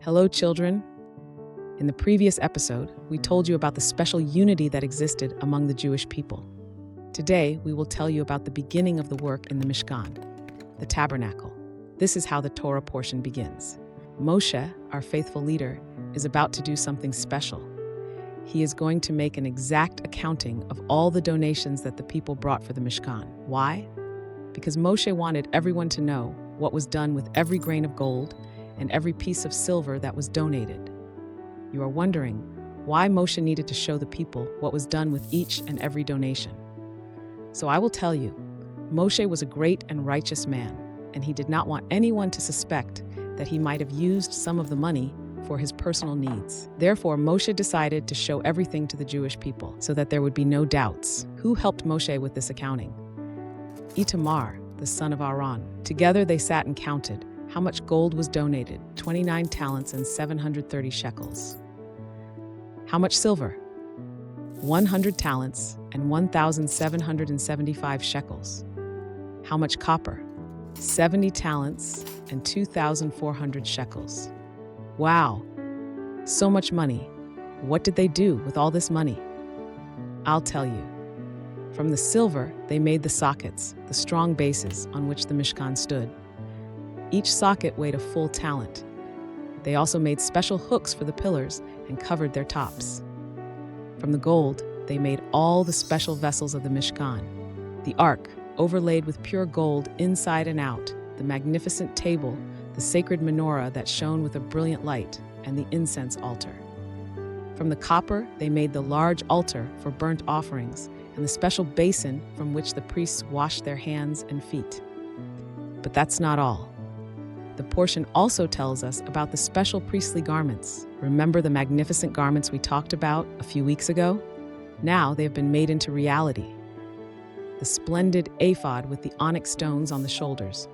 Hello, children. In the previous episode, we told you about the special unity that existed among the Jewish people. Today, we will tell you about the beginning of the work in the Mishkan, the tabernacle. This is how the Torah portion begins. Moshe, our faithful leader, is about to do something special. He is going to make an exact accounting of all the donations that the people brought for the Mishkan. Why? Because Moshe wanted everyone to know what was done with every grain of gold and every piece of silver that was donated. You are wondering why Moshe needed to show the people what was done with each and every donation. So I will tell you, Moshe was a great and righteous man, and he did not want anyone to suspect that he might have used some of the money for his personal needs. Therefore, Moshe decided to show everything to the Jewish people so that there would be no doubts. Who helped Moshe with this accounting? Itamar, the son of Aaron. Together they sat and counted how much gold was donated, 29 talents and 730 shekels. How much silver? 100 talents and 1,775 shekels. How much copper? 70 talents and 2,400 shekels. Wow, so much money. What did they do with all this money? I'll tell you. From the silver, they made the sockets, the strong bases on which the Mishkan stood. Each socket weighed a full talent. They also made special hooks for the pillars and covered their tops. From the gold, they made all the special vessels of the Mishkan. The ark, overlaid with pure gold inside and out, the magnificent table, the sacred menorah that shone with a brilliant light, and the incense altar. From the copper, they made the large altar for burnt offerings and the special basin from which the priests washed their hands and feet. But that's not all. The portion also tells us about the special priestly garments. Remember the magnificent garments we talked about a few weeks ago? Now they have been made into reality. The splendid ephod with the onyx stones on the shoulders,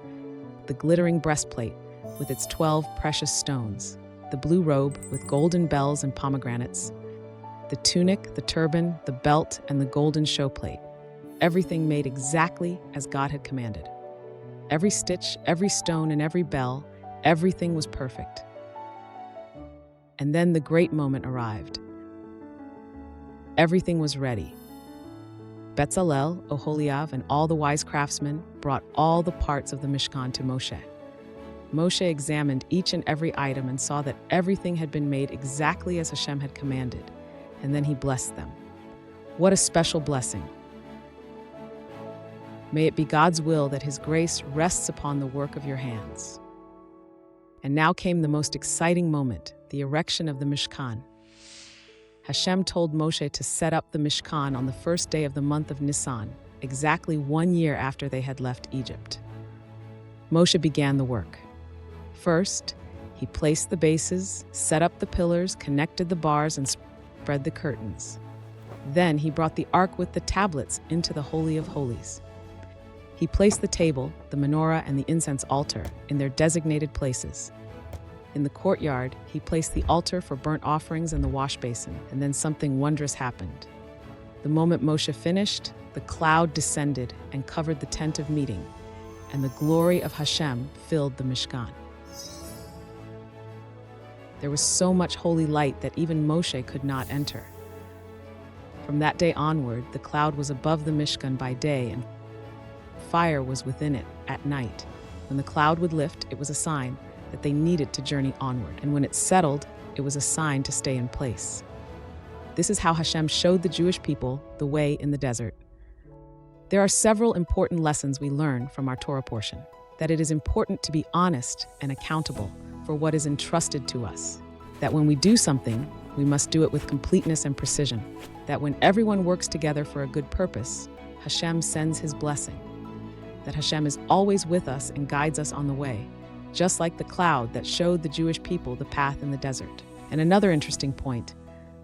the glittering breastplate with its 12 precious stones, the blue robe with golden bells and pomegranates, the tunic, the turban, the belt, and the golden showplate. Everything made exactly as God had commanded. Every stitch, every stone, and every bell, everything was perfect. And then the great moment arrived. Everything was ready. Bezalel, Oholiav, and all the wise craftsmen brought all the parts of the Mishkan to Moshe. Moshe examined each and every item and saw that everything had been made exactly as Hashem had commanded, and then he blessed them. What a special blessing! May it be God's will that His grace rests upon the work of your hands. And now came the most exciting moment, the erection of the Mishkan. Hashem told Moshe to set up the Mishkan on the first day of the month of Nissan, exactly 1 year after they had left Egypt. Moshe began the work. First, he placed the bases, set up the pillars, connected the bars, and spread the curtains. Then he brought the ark with the tablets into the Holy of Holies. He placed the table, the menorah, and the incense altar in their designated places. In the courtyard, he placed the altar for burnt offerings and the wash basin, and then something wondrous happened. The moment Moshe finished, the cloud descended and covered the tent of meeting, and the glory of Hashem filled the Mishkan. There was so much holy light that even Moshe could not enter. From that day onward, the cloud was above the Mishkan by day, and fire was within it at night. When the cloud would lift, it was a sign that they needed to journey onward, and when it settled, it was a sign to stay in place. This is how Hashem showed the Jewish people the way in the desert. There are several important lessons we learn from our Torah portion. That it is important to be honest and accountable for what is entrusted to us. That when we do something, we must do it with completeness and precision. That when everyone works together for a good purpose, Hashem sends His blessing. That Hashem is always with us and guides us on the way, just like the cloud that showed the Jewish people the path in the desert. And another interesting point,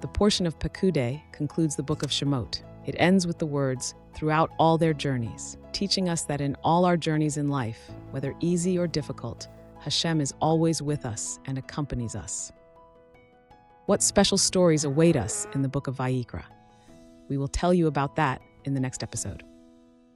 the portion of Pekudei concludes the book of Shemot. It ends with the words, "throughout all their journeys," teaching us that in all our journeys in life, whether easy or difficult, Hashem is always with us and accompanies us. What special stories await us in the book of Vayikra? We will tell you about that in the next episode.